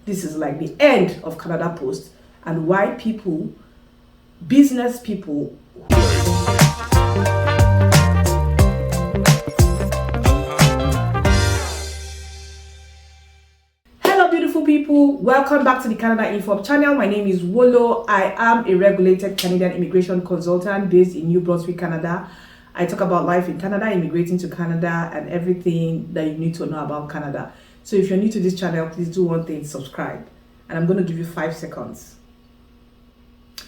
this is like the end of Canada Post and why people, business people, beautiful people, welcome back to the Canada Info channel. My name is Wolo. I am a regulated Canadian immigration consultant based in New Brunswick, Canada. I talk about life in Canada, immigrating to Canada, and everything that you need to know about Canada. So if you're new to this channel, please do one thing, subscribe. And I'm going to give you 5 seconds.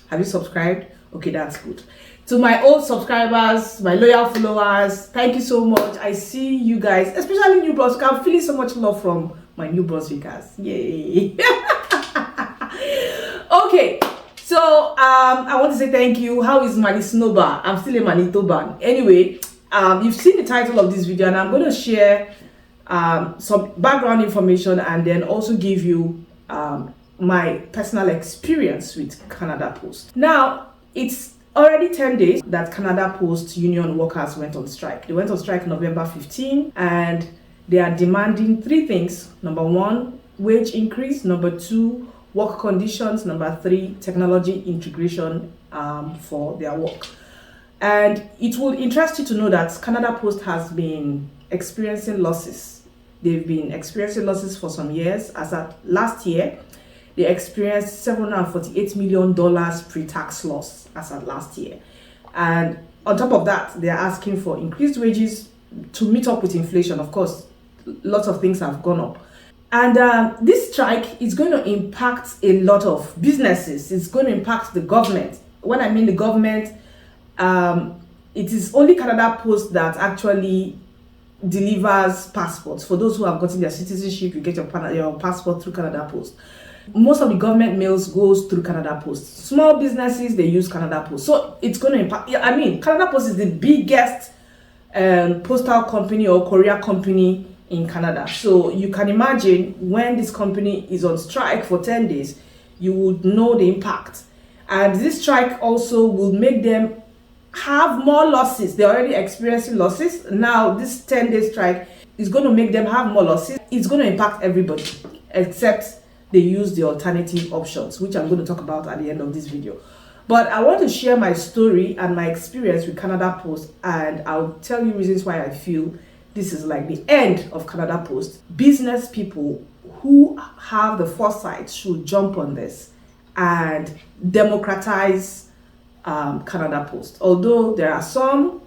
Have you subscribed? Okay, that's good. To my old subscribers, my loyal followers, thank you so much. I see you guys, especially New Brunswick. I'm feeling so much love from my New Brunswickers. Yay. Okay, so I want to say thank you. How is Manitoba? I'm still a Manitoban. Anyway, you've seen the title of this video, and I'm going to share some background information and then also give you my personal experience with Canada Post. Now, it's already 10 days that Canada Post union workers went on strike. They went on strike November 15, and they are demanding 3 things. Number 1, wage increase. Number 2, work conditions. Number 3, technology integration for their work. And it will interest you to know that Canada Post has been experiencing losses. They've been experiencing losses for some years. As at last year, they experienced $748 million pre-tax loss as at last year. And on top of that, they're asking for increased wages to meet up with inflation. Of course, lots of things have gone up. And this strike is going to impact a lot of businesses. It's going to impact the government. When I mean the government, it is only Canada Post that actually delivers passports. For those who have gotten their citizenship, you get your passport through Canada Post. Most of the government mails goes through Canada Post. Small businesses, they use Canada Post. So it's going to impact. I mean, Canada Post is the biggest postal company or courier company in Canada. So you can imagine when this company is on strike for 10 days, you would know the impact. And this strike also will make them have more losses. They're already experiencing losses. Now this 10-day strike is going to make them have more losses. It's going to impact everybody except they use the alternative options, which I'm going to talk about at the end of this video. But I want to share my story and my experience with Canada Post, and I'll tell you reasons why I feel this is like the end of Canada Post. Business people who have the foresight should jump on this and democratize Canada Post. Although there are some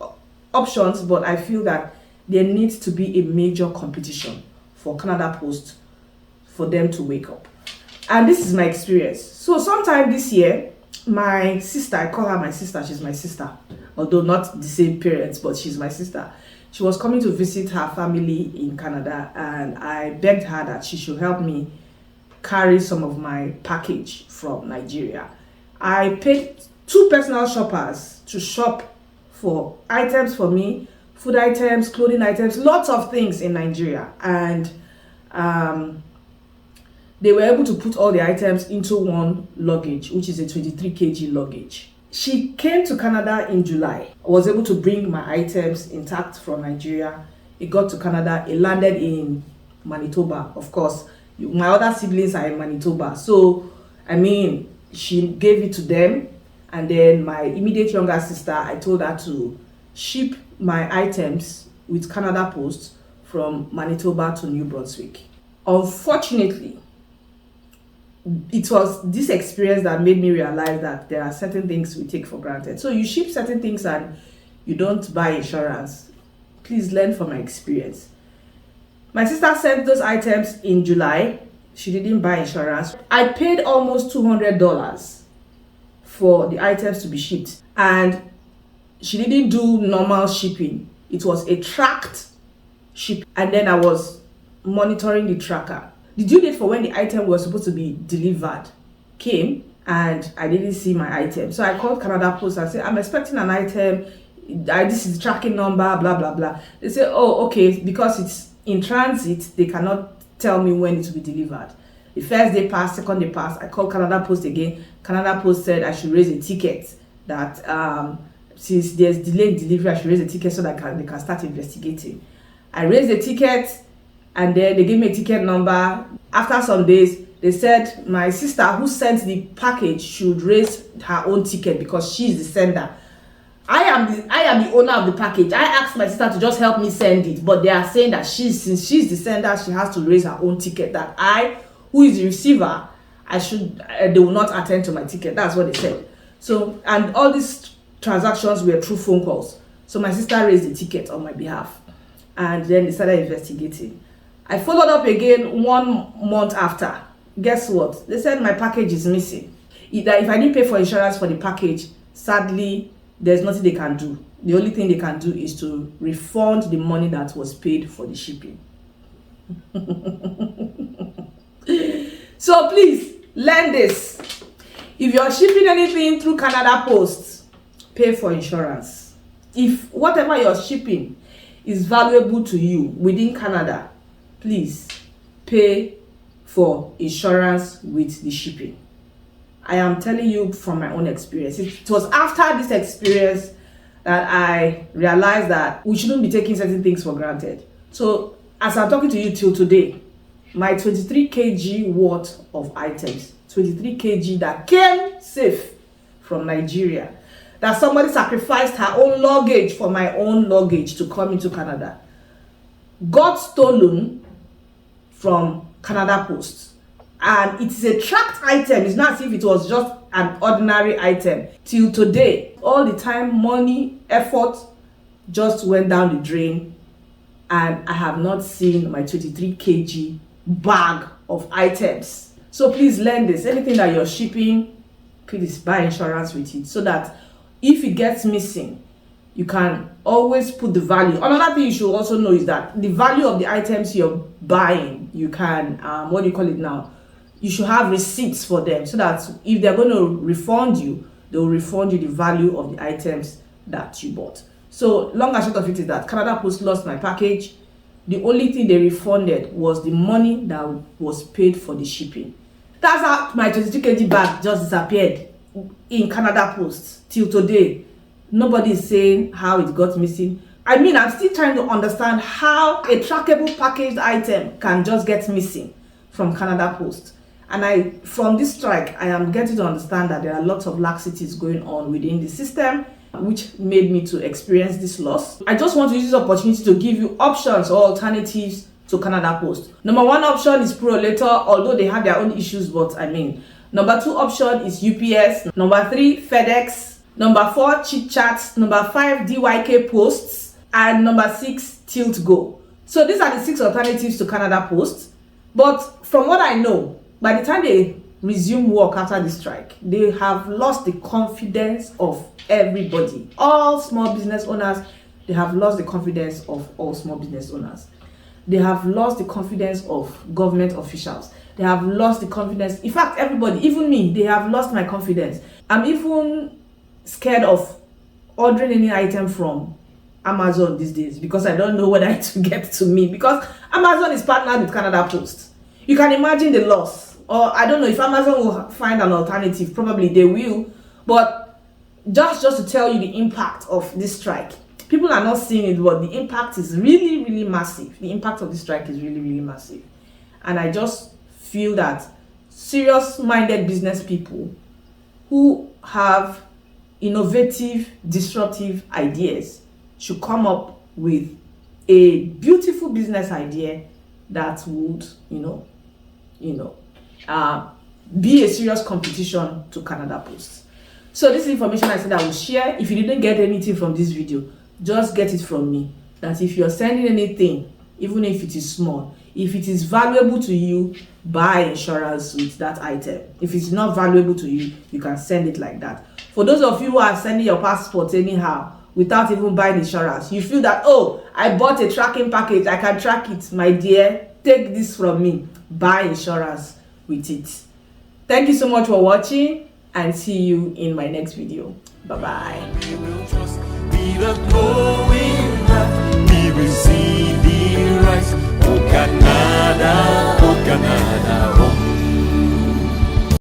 options, but I feel that there needs to be a major competition for Canada Post for them to wake up. And this is my experience. So sometime this year, my sister, I call her my sister, she's my sister, although not the same parents, but she's my sister. She was coming to visit her family in Canada, and I begged her that she should help me carry some of my package from Nigeria. I paid 2 personal shoppers to shop for items for me, food items, clothing items, lots of things in Nigeria. And they were able to put all the items into one luggage, which is a 23 kg luggage. She came to Canada in July. I was able to bring my items intact from Nigeria. It got to Canada. It landed in Manitoba. Of course, my other siblings are in Manitoba. So, I mean, she gave it to them. And then my immediate younger sister, I told her to ship my items with Canada Post from Manitoba to New Brunswick. Unfortunately, it was this experience that made me realize that there are certain things we take for granted. So you ship certain things and you don't buy insurance. Please learn from my experience. My sister sent those items in July. She didn't buy insurance. I paid almost $200 for the items to be shipped. And she didn't do normal shipping. It was a tracked ship. And then I was monitoring the tracker. The due date for when the item was supposed to be delivered came, and I didn't see my item. So I called Canada Post and said, I'm expecting an item. This is the tracking number, blah, blah, blah. They said, oh, okay, because it's in transit, they cannot tell me when it will be delivered. The first day passed, second day passed. I called Canada Post again. Canada Post said I should raise a ticket that since there's delayed delivery, I should raise a ticket so that they can start investigating. I raised the ticket, and then they gave me a ticket number. After some days, they said my sister who sent the package should raise her own ticket because she's the sender. I am the owner of the package. I asked my sister to just help me send it, but they are saying that since she's the sender, she has to raise her own ticket. That I, who is the receiver, they will not attend to my ticket. That's what they said. So, and all these transactions were through phone calls. So my sister raised the ticket on my behalf, and then they started investigating. I followed up again 1 month after. Guess what? They said my package is missing. That if I didn't pay for insurance for the package, sadly, there's nothing they can do. The only thing they can do is to refund the money that was paid for the shipping. So please, learn this. If you're shipping anything through Canada Post, pay for insurance. If whatever you're shipping is valuable to you within Canada, please pay for insurance with the shipping. I am telling you from my own experience. It was after this experience that I realized that we shouldn't be taking certain things for granted. So as I'm talking to you till today, my 23 kg worth of items, 23 kg that came safe from Nigeria, that somebody sacrificed her own luggage for my own luggage to come into Canada, got stolen from Canada Post. And it is a tracked item. It's not as if it was just an ordinary item. Till today, all the time, money, effort just went down the drain, and I have not seen my 23 kg bag of items. So please learn this. Anything that you're shipping, please buy insurance with it, so that if it gets missing, you can always put the value. Another thing you should also know is that the value of the items you're buying, you can what do you call it now, you should have receipts for them, so that if they're going to refund you, they will refund you the value of the items that you bought. So long and short of it is that Canada Post lost my package. The only thing they refunded was the money that was paid for the shipping. That's how my 22 kg bag just disappeared in Canada Post. Till today, nobody is saying how it got missing. I mean, I'm still trying to understand how a trackable packaged item can just get missing from Canada Post. And from this strike, I am getting to understand that there are lots of laxities going on within the system, which made me to experience this loss. I just want to use this opportunity to give you options or alternatives to Canada Post. Number 1 option is Pro Later, although they have their own issues, but I mean. Number 2 option is UPS. Number 3, FedEx. Number 4, Chit Chat. Number 5, DYK Posts. And number 6, Tilt Go. So these are the 6 alternatives to Canada Post. But from what I know, by the time they resume work after the strike, they have lost the confidence of everybody. All small business owners, they have lost the confidence of all small business owners. They have lost the confidence of government officials. They have lost the confidence. In fact, everybody, even me, they have lost my confidence. I'm even scared of ordering any item from Amazon these days because I don't know whether it will get to me, because Amazon is partnered with Canada Post. You can imagine the loss. Or I don't know if Amazon will find an alternative. Probably they will. But just to tell you the impact of this strike. People are not seeing it, but the impact is really, really massive. The impact of this strike is really, really massive. And I just feel that serious-minded business people who have innovative, disruptive ideas should come up with a beautiful business idea that would, be a serious competition to Canada Post. So this information I said I will share. If you didn't get anything from this video, just get it from me. That if you're sending anything, even if it is small, if it is valuable to you, buy insurance with that item. If it's not valuable to you, you can send it like that. For those of you who are sending your passport anyhow, without even buying insurance, you feel that, oh, I bought a tracking package, I can track it. My dear, take this from me. Buy insurance with it. Thank you so much for watching, and see you in my next video. Bye-bye. We will trust, we will going back, we will see the rise. Oh Canada, oh Canada, oh